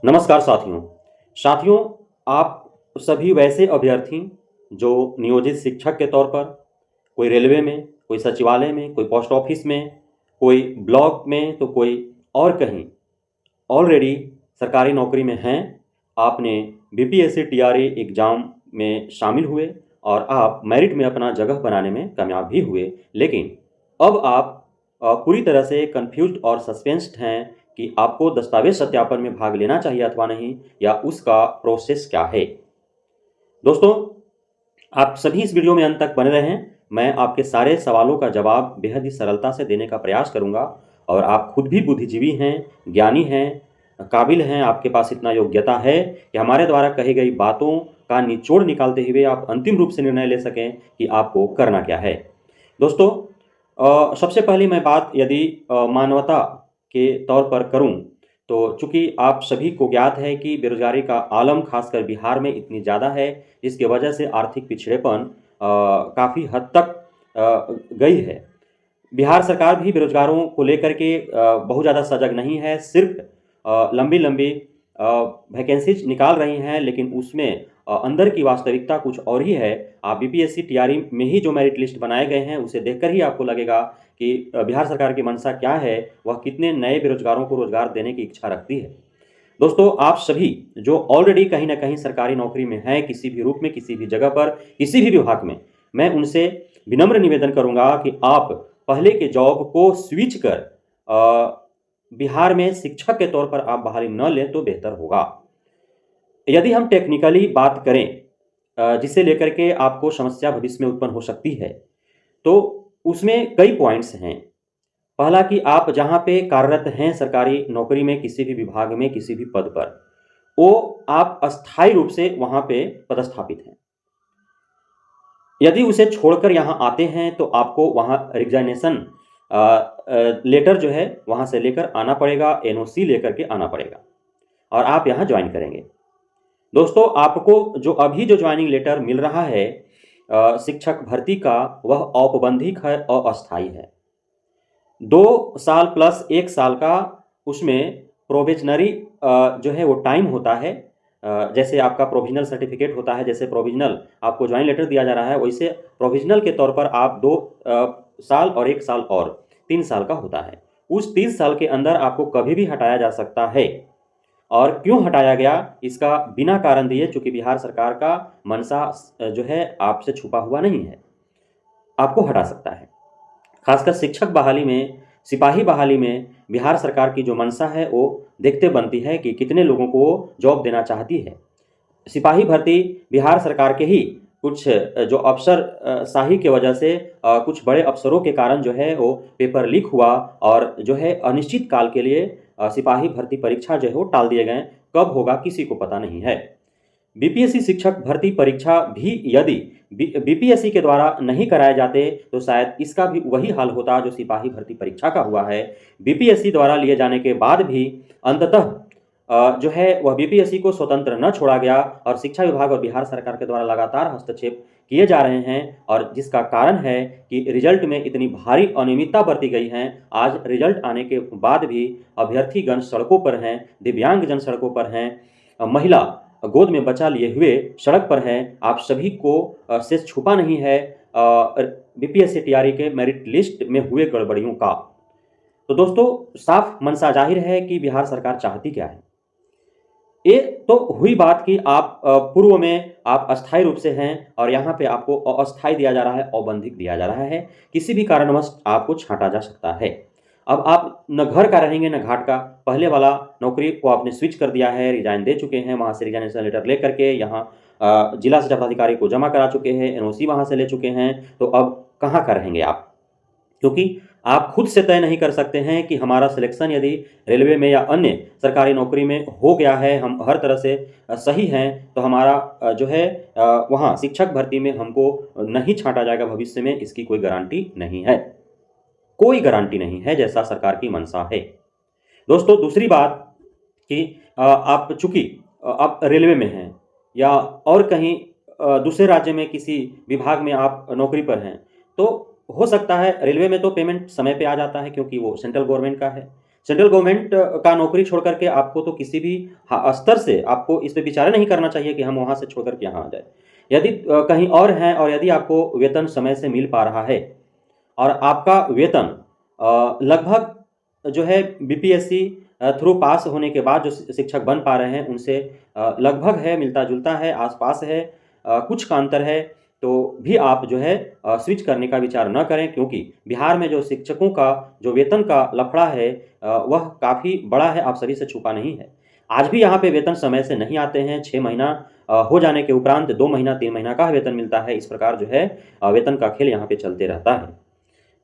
नमस्कार साथियों। साथियों, आप सभी वैसे अभ्यर्थी जो नियोजित शिक्षक के तौर पर कोई रेलवे में, कोई सचिवालय में, कोई पोस्ट ऑफिस में, कोई ब्लॉक में तो कोई और कहीं ऑलरेडी सरकारी नौकरी में हैं। आपने बीपीएससी टीआरई एग्ज़ाम में शामिल हुए और आप मेरिट में अपना जगह बनाने में कामयाब भी हुए। लेकिन अब आप पूरी तरह से कन्फ्यूज़्ड और सस्पेंस्ड हैं कि आपको दस्तावेज़ सत्यापन में भाग लेना चाहिए अथवा नहीं, या उसका प्रोसेस क्या है। दोस्तों, आप सभी इस वीडियो में अंत तक बने रहें। मैं आपके सारे सवालों का जवाब बेहद ही सरलता से देने का प्रयास करूंगा और आप खुद भी बुद्धिजीवी हैं, ज्ञानी हैं, काबिल हैं, आपके पास इतना योग्यता है कि हमारे द्वारा कही गई बातों का निचोड़ निकालते हुए आप अंतिम रूप से निर्णय ले सकें कि आपको करना क्या है। दोस्तों, सबसे पहली मैं बात यदि मानवता के तौर पर करूं, तो चूंकि आप सभी को ज्ञात है कि बेरोजगारी का आलम खासकर बिहार में इतनी ज़्यादा है, जिसकी वजह से आर्थिक पिछड़ेपन काफ़ी हद तक गई है। बिहार सरकार भी बेरोजगारों को लेकर के बहुत ज़्यादा सजग नहीं है। सिर्फ लंबी लंबी वैकेंसीज निकाल रही हैं, लेकिन उसमें अंदर की वास्तविकता कुछ और ही है। आप बीपीएससी टीआरई में ही जो मेरिट लिस्ट बनाए गए हैं उसे देखकर ही आपको लगेगा कि बिहार सरकार की मंशा क्या है, वह कितने नए बेरोजगारों को रोजगार देने की इच्छा रखती है। दोस्तों, आप सभी जो ऑलरेडी कहीं ना कहीं सरकारी नौकरी में हैं, किसी भी रूप में, किसी भी जगह पर, किसी भी विभाग में, मैं उनसे विनम्र निवेदन करूंगा कि आप पहले के जॉब को स्विच कर बिहार में शिक्षक के तौर पर आप बहाली न लें तो बेहतर होगा। यदि हम टेक्निकली बात करें, जिसे लेकर के आपको समस्या भविष्य में उत्पन्न हो सकती है, तो उसमें कई पॉइंट्स हैं। पहला कि आप जहाँ पे कार्यरत हैं सरकारी नौकरी में, किसी भी विभाग में, किसी भी पद पर, वो आप अस्थायी रूप से वहाँ पे पदस्थापित हैं। यदि उसे छोड़कर यहाँ आते हैं तो आपको वहाँ रिजाइनेशन लेटर जो है वहाँ से लेकर आना पड़ेगा, एनओसी लेकर के आना पड़ेगा और आप यहाँ ज्वाइन करेंगे। दोस्तों, आपको जो अभी जो ज्वाइनिंग लेटर मिल रहा है शिक्षक भर्ती का, वह औपबंधिक है और अस्थायी है। 2 साल प्लस 1 साल का उसमें प्रोविजनरी जो है वो टाइम होता है। जैसे आपका प्रोविजनल सर्टिफिकेट होता है, जैसे प्रोविजनल आपको ज्वाइन लेटर दिया जा रहा है, वैसे प्रोविजनल के तौर पर आप 2 साल और 1 साल और 3 साल का होता है। उस 3 साल के अंदर आपको कभी भी हटाया जा सकता है। और क्यों हटाया गया इसका बिना कारण दिए, चूंकि बिहार सरकार का मनसा जो है आपसे छुपा हुआ नहीं है, आपको हटा सकता है। खासकर शिक्षक बहाली में, सिपाही बहाली में बिहार सरकार की जो मंशा है वो देखते बनती है कि कितने लोगों को जॉब देना चाहती है। सिपाही भर्ती बिहार सरकार के ही कुछ जो अफसर शाही की वजह से कुछ बड़े अफसरों के कारण जो है वो पेपर लीक हुआ और जो है अनिश्चित काल के लिए सिपाही भर्ती परीक्षा जो है वो टाल दिए गए। कब होगा किसी को पता नहीं है। बीपीएससी शिक्षक भर्ती परीक्षा भी यदि बीपीएससी के द्वारा नहीं कराए जाते तो शायद इसका भी वही हाल होता जो सिपाही भर्ती परीक्षा का हुआ है। बीपीएससी द्वारा लिए जाने के बाद भी अंततः जो है वह बीपीएससी को स्वतंत्र न छोड़ा गया और शिक्षा विभाग और बिहार सरकार के द्वारा लगातार हस्तक्षेप किए जा रहे हैं, और जिसका कारण है कि रिजल्ट में इतनी भारी अनियमितता बरती गई है। आज रिजल्ट आने के बाद भी अभ्यर्थीगण सड़कों पर हैं, दिव्यांगजन सड़कों पर हैं, महिला गोद में बच्चा लिए हुए सड़क पर हैं। आप सभी को से छुपा नहीं है बीपीएससी टीआरई के मेरिट लिस्ट में हुए गड़बड़ियों का। तो दोस्तों, साफ मनसा जाहिर है कि बिहार सरकार चाहती क्या है। ये तो हुई बात कि आप पूर्व में आप अस्थायी रूप से हैं और यहाँ पे आपको अस्थायी दिया जा रहा है, औबंधिक दिया जा रहा है। किसी भी कारणवश आपको छांटा जा सकता है। अब आप न घर का रहेंगे न घाट का। पहले वाला नौकरी को आपने स्विच कर दिया है, रिजाइन दे चुके हैं, वहाँ से रिजाइनेशन लेटर ले करके यहाँ जिला शिक्षा पदाधिकारी को जमा करा चुके हैं, एनओसी वहाँ से ले चुके हैं। तो अब कहाँ का रहेंगे आप, क्योंकि आप खुद से तय नहीं कर सकते हैं कि हमारा सिलेक्शन यदि रेलवे में या अन्य सरकारी नौकरी में हो गया है, हम हर तरह से सही हैं, तो हमारा जो है वहाँ शिक्षक भर्ती में हमको नहीं छांटा जाएगा भविष्य में, इसकी कोई गारंटी नहीं है। कोई गारंटी नहीं है, जैसा सरकार की मंशा है। दोस्तों, दूसरी बात कि आप चूंकि आप रेलवे में हैं या और कहीं दूसरे राज्य में किसी विभाग में आप नौकरी पर हैं, तो हो सकता है रेलवे में तो पेमेंट समय पे आ जाता है क्योंकि वो सेंट्रल गवर्नमेंट का है। सेंट्रल गवर्नमेंट का नौकरी छोड़ करके आपको तो किसी भी स्तर से आपको इस पे विचार नहीं करना चाहिए कि हम वहाँ से छोड़ करके यहाँ आ जाए। यदि कहीं और हैं और यदि आपको वेतन समय से मिल पा रहा है और आपका वेतन लगभग जो है बीपीएससी थ्रू पास होने के बाद जो शिक्षक बन पा रहे हैं उनसे लगभग है, मिलता-जुलता है, आस-पास है, कुछ का अंतर है, तो भी आप जो है स्विच करने का विचार न करें, क्योंकि बिहार में जो शिक्षकों का जो वेतन का लफड़ा है वह काफ़ी बड़ा है, आप सभी से छुपा नहीं है। आज भी यहाँ पे वेतन समय से नहीं आते हैं, 6 महीना हो जाने के उपरांत 2 महीना, 3 महीना का वेतन मिलता है। इस प्रकार जो है वेतन का खेल यहाँ पे चलते रहता है।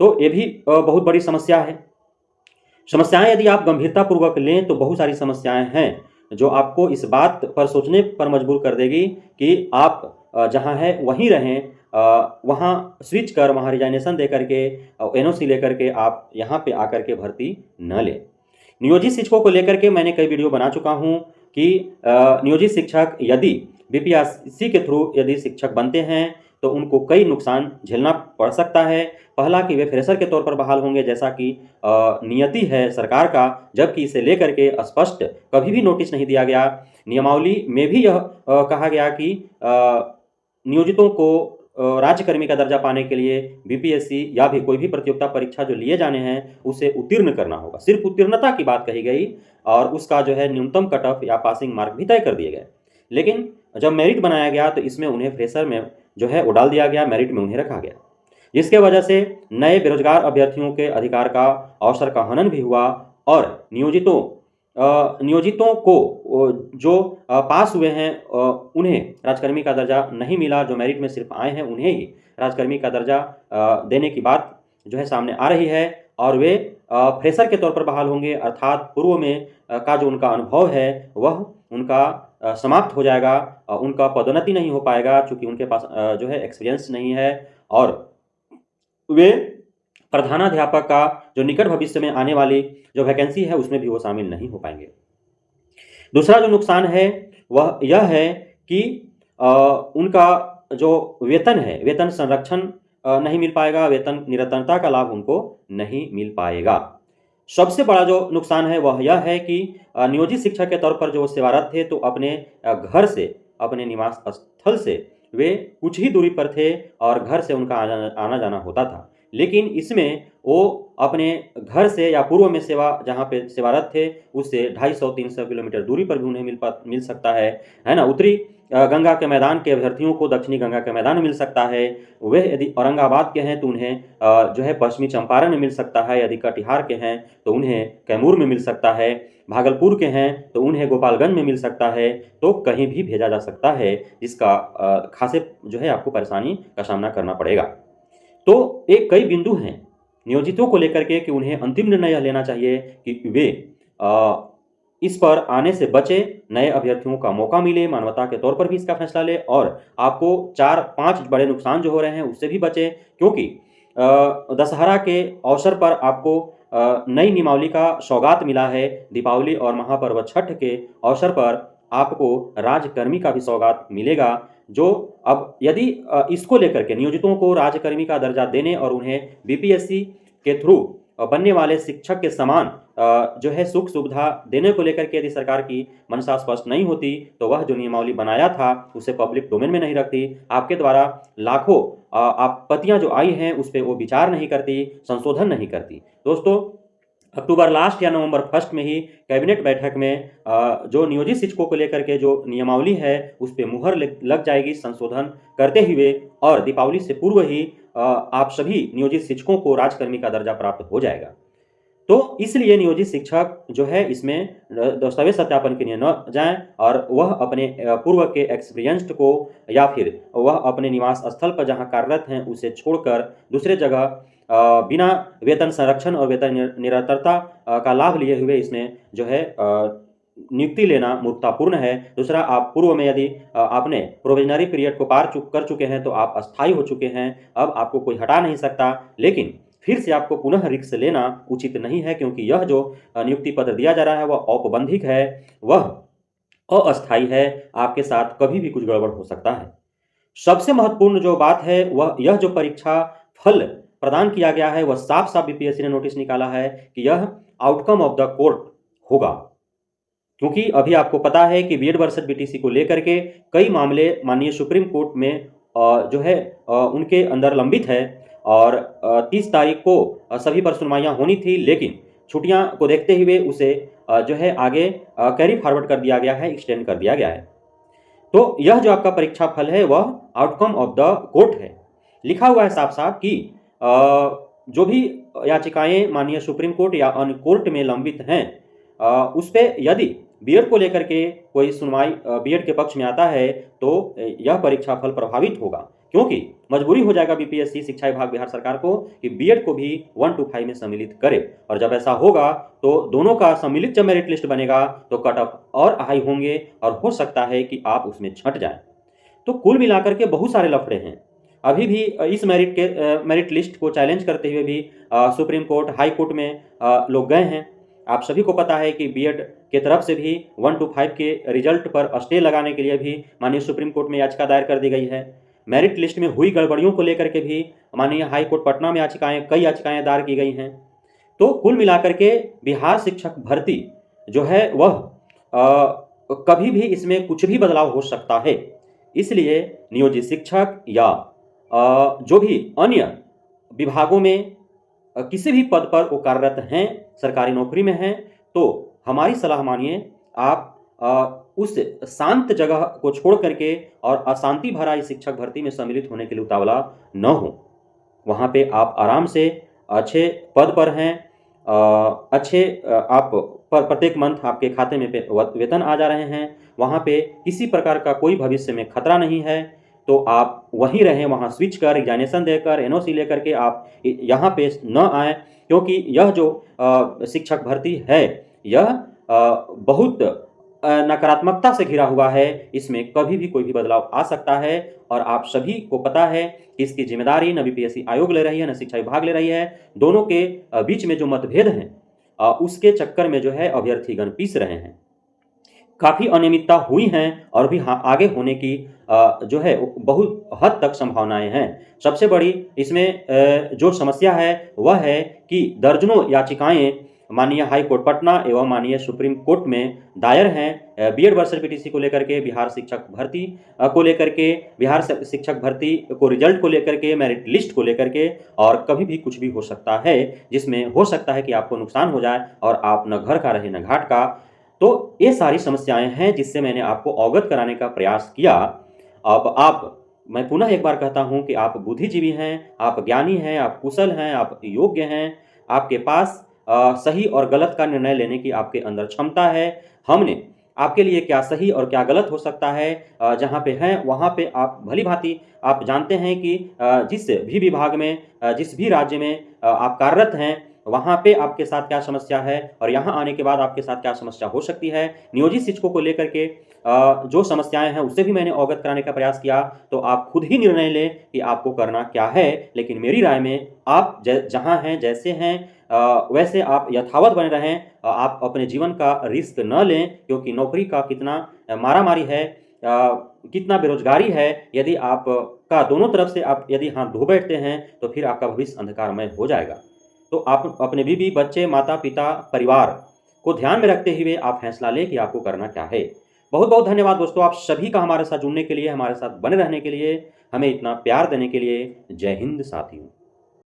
तो ये भी बहुत बड़ी समस्या है। समस्याएं यदि आप गंभीरतापूर्वक लें तो बहुत सारी समस्याएं हैं जो आपको इस बात पर सोचने पर मजबूर कर देगी कि आप जहां हैं वहीं रहें, वहां स्विच कर, वहां रिजाइनेशन दे करके, एनओसी लेकर के आप यहां पे आकर के भर्ती न लें। नियोजित शिक्षकों को लेकर के मैंने कई वीडियो बना चुका हूं कि नियोजित शिक्षक यदि बीपीएससी के थ्रू यदि शिक्षक बनते हैं तो उनको कई नुकसान झेलना पड़ सकता है। पहला कि वे फ्रेशर के तौर पर बहाल होंगे, जैसा कि नियति है सरकार का, जबकि इसे लेकर के स्पष्ट कभी भी नोटिस नहीं दिया गया। नियमावली में भी यह कहा गया कि नियोजितों को राज्यकर्मी का दर्जा पाने के लिए बीपीएससी या भी कोई भी प्रतियोगिता परीक्षा जो लिए जाने हैं उसे उत्तीर्ण करना होगा। सिर्फ उत्तीर्णता की बात कही गई और उसका जो है न्यूनतम कट ऑफ या पासिंग मार्क भी तय कर दिए गए। लेकिन जब मेरिट बनाया गया तो इसमें उन्हें फ्रेशर में जो है वो डाल दिया गया, मेरिट में उन्हें रखा गया, जिसके वजह से नए बेरोजगार अभ्यर्थियों के अधिकार का अवसर का हनन भी हुआ और नियोजितों को जो पास हुए हैं उन्हें राजकर्मी का दर्जा नहीं मिला। जो मेरिट में सिर्फ आए हैं उन्हें ही राजकर्मी का दर्जा देने की बात जो है सामने आ रही है और वे फ्रेशर के तौर पर बहाल होंगे, अर्थात पूर्व में का जो उनका अनुभव है वह उनका समाप्त हो जाएगा, उनका पदोन्नति नहीं हो पाएगा चूँकि उनके पास जो है एक्सपीरियंस नहीं है और वे प्रधानाध्यापक का जो निकट भविष्य में आने वाली जो वैकेंसी है उसमें भी वो शामिल नहीं हो पाएंगे। दूसरा जो नुकसान है वह यह है कि उनका जो वेतन है, वेतन संरक्षण नहीं मिल पाएगा, वेतन निरंतरता का लाभ उनको नहीं मिल पाएगा। सबसे बड़ा जो नुकसान है वह यह है कि नियोजित शिक्षक के तौर पर जो सेवारत थे तो अपने घर से, अपने निवास स्थल से वे कुछ ही दूरी पर थे और घर से उनका आना जाना होता था। लेकिन इसमें वो अपने घर से या पूर्व में जहाँ पे सेवारत थे उससे 250-300 किलोमीटर दूरी पर भी उन्हें मिल सकता है ना। उत्तरी गंगा के मैदान के अभ्यर्थियों को दक्षिणी गंगा के मैदान में मिल सकता है। वे यदि औरंगाबाद के हैं तो उन्हें जो है पश्चिमी चंपारण में मिल सकता है, यदि कटिहार के हैं तो उन्हें कैमूर में मिल सकता है, भागलपुर के हैं तो उन्हें गोपालगंज में मिल सकता है, तो कहीं भी भेजा जा सकता है, जिसका खासे जो है आपको परेशानी का सामना करना पड़ेगा। तो एक कई बिंदु हैं नियोजितों को लेकर के कि उन्हें अंतिम निर्णय लेना चाहिए कि वे इस पर आने से बचे, नए अभ्यर्थियों का मौका मिले, मानवता के तौर पर भी इसका फैसला ले और आपको 4-5 बड़े नुकसान जो हो रहे हैं उससे भी बचे, क्योंकि दशहरा के अवसर पर आपको नई नियमावली का सौगात मिला है। दीपावली और महापर्व छठ के अवसर पर आपको राजकर्मी का भी सौगात मिलेगा, जो अब यदि इसको लेकर के नियोजितों को राजकर्मी का दर्जा देने और उन्हें बीपीएससी के थ्रू बनने वाले शिक्षक के समान जो है सुख सुविधा देने को लेकर के यदि सरकार की मंशा स्पष्ट नहीं होती तो वह जो नियमावली बनाया था उसे पब्लिक डोमेन में नहीं रखती, आपके द्वारा लाखों आपत्तियां जो आई हैं उस पर वो विचार नहीं करती, संशोधन नहीं करती। दोस्तों, अक्टूबर लास्ट या नवंबर फर्स्ट में ही कैबिनेट बैठक में जो नियोजित शिक्षकों को लेकर के जो नियमावली है उस पर मुहर लग जाएगी संशोधन करते हुए और दीपावली से पूर्व ही आप सभी नियोजित शिक्षकों को राजकर्मी का दर्जा प्राप्त हो जाएगा। तो इसलिए नियोजित शिक्षक जो है इसमें दस्तावेज सत्यापन के लिए न जाएं और वह अपने पूर्व के एक्सपीरियंस्ड को या फिर वह अपने निवास स्थल पर जहां कार्यरत हैं उसे छोड़कर दूसरे जगह बिना वेतन संरक्षण और वेतन निरंतरता का लाभ लिए हुए इसमें जो है नियुक्ति लेना मूर्खतापूर्ण है। दूसरा, आप पूर्व में यदि आपने प्रोविजनरी पीरियड को कर चुके हैं तो आप अस्थायी हो चुके हैं, अब आपको कोई हटा नहीं सकता, लेकिन फिर से आपको पुनः रिस्क लेना उचित नहीं है, क्योंकि यह जो नियुक्ति पत्र दिया जा रहा है वह औपबंधिक है, वह अस्थायी है, आपके साथ कभी भी कुछ गड़बड़ हो सकता है। सबसे महत्वपूर्ण जो बात है वह यह जो परीक्षा फल प्रदान किया गया है वह साफ साफ बीपीएससी ने नोटिस निकाला है कि यह आउटकम ऑफ द कोर्ट होगा। क्योंकि अभी आपको पता है कि बीएड वर्सेस बीटीसी को लेकर के कई मामले माननीय सुप्रीम कोर्ट में जो है उनके अंदर लंबित है और 30 तारीख को सभी पर सुनवाइयां होनी थी, लेकिन छुट्टियां को देखते हुए उसे जो है आगे कैरी फॉरवर्ड कर दिया गया है, एक्सटेंड कर दिया गया है। तो यह जो आपका परीक्षा फल है वह आउटकम ऑफ द कोर्ट है। लिखा हुआ है साफ साफ कि जो भी याचिकाएं माननीय सुप्रीम कोर्ट या अन्य कोर्ट में लंबित हैं उस पर यदि बीएड को लेकर के कोई सुनवाई बीएड के पक्ष में आता है तो यह परीक्षा फल प्रभावित होगा, क्योंकि मजबूरी हो जाएगा बीपीएससी शिक्षा विभाग बिहार सरकार को कि बीएड को भी 1 to 5 में सम्मिलित करे। और जब ऐसा होगा तो दोनों का सम्मिलित जब मेरिट लिस्ट बनेगा तो कट ऑफ और हाई होंगे और हो सकता है कि आप उसमें छंट जाएं। तो कुल मिलाकर के बहुत सारे लफड़े हैं। अभी भी इस मेरिट लिस्ट को चैलेंज करते हुए भी सुप्रीम कोर्ट, हाई कोर्ट में लोग गए हैं। आप सभी को पता है कि बीएड के तरफ से भी 1 to 5 के रिजल्ट पर स्टे लगाने के लिए भी माननीय सुप्रीम कोर्ट में याचिका दायर कर दी गई है। मेरिट लिस्ट में हुई गड़बड़ियों को लेकर के भी माननीय हाई कोर्ट पटना में कई याचिकाएं दायर की गई हैं। तो कुल मिलाकर के बिहार शिक्षक भर्ती जो है वह कभी भी इसमें कुछ भी बदलाव हो सकता है। इसलिए नियोजित शिक्षक या जो भी अन्य विभागों में किसी भी पद पर वो कार्यरत हैं, सरकारी नौकरी में हैं, तो हमारी सलाह मानिए, आप उस शांत जगह को छोड़ करके और अशांति भरा इस शिक्षक भर्ती में सम्मिलित होने के लिए उतावला न हो। वहाँ पे आप आराम से अच्छे पद पर हैं, अच्छे आप पर प्रत्येक मंथ आपके खाते में वेतन आ जा रहे हैं, वहाँ पे किसी प्रकार का कोई भविष्य में खतरा नहीं है, तो आप वहीं रहें, वहाँ स्विच कर एग्जामिनेशन देकर एनओसी लेकर के आप यहाँ पे न आएँ, क्योंकि यह जो शिक्षक भर्ती है यह बहुत नकारात्मकता से घिरा हुआ है। इसमें कभी भी कोई भी बदलाव आ सकता है और आप सभी को पता है कि इसकी जिम्मेदारी न बीपीएससी आयोग ले रही है, न शिक्षा विभाग ले रही है। दोनों के बीच में जो मतभेद हैं उसके चक्कर में जो है अभ्यर्थीगण पीस रहे हैं। काफ़ी अनियमितता हुई हैं और भी आगे होने की जो है बहुत हद तक संभावनाएं हैं। सबसे बड़ी इसमें जो समस्या है वह है कि दर्जनों याचिकाएं माननीय हाई कोर्ट पटना एवं माननीय सुप्रीम कोर्ट में दायर हैं बीएड वर्सेस बीटीसी को लेकर के, बिहार शिक्षक भर्ती को लेकर के, बिहार शिक्षक भर्ती को रिजल्ट को लेकर के, मेरिट लिस्ट को लेकर के, और कभी भी कुछ भी हो सकता है जिसमें हो सकता है कि आपको नुकसान हो जाए और आप न घर का रहे न घाट का। तो ये सारी समस्याएं हैं जिससे मैंने आपको अवगत कराने का प्रयास किया। अब मैं पुनः एक बार कहता हूं कि आप बुद्धिजीवी हैं, आप ज्ञानी हैं, आप कुशल हैं, आप योग्य हैं, आपके पास सही और गलत का निर्णय लेने की आपके अंदर क्षमता है। हमने आपके लिए क्या सही और क्या गलत हो सकता है जहाँ पे हैं वहाँ पे आप भली भांति आप जानते हैं कि जिस भी विभाग में, जिस भी राज्य में आप कार्यरत हैं वहाँ पे आपके साथ क्या समस्या है और यहाँ आने के बाद आपके साथ क्या समस्या हो सकती है। नियोजित शिक्षकों को लेकर के जो समस्याएं हैं उससे भी मैंने अवगत कराने का प्रयास किया। तो आप खुद ही निर्णय लें कि आपको करना क्या है, लेकिन मेरी राय में आप जहाँ हैं, जैसे हैं वैसे आप यथावत बने रहें। आप अपने जीवन का रिस्क न लें, क्योंकि नौकरी का कितना मारामारी है, कितना बेरोजगारी है। यदि आप का दोनों तरफ से आप यदि हाथ धो बैठते हैं तो फिर आपका भविष्य अंधकारमय हो जाएगा। तो आप अपने बीवी, बच्चे, माता पिता, परिवार को ध्यान में रखते हुए आप फैसला लें कि आपको करना क्या है। बहुत बहुत धन्यवाद दोस्तों, आप सभी का हमारे साथ जुड़ने के लिए, हमारे साथ बने रहने के लिए, हमें इतना प्यार देने के लिए। जय हिंद साथियों।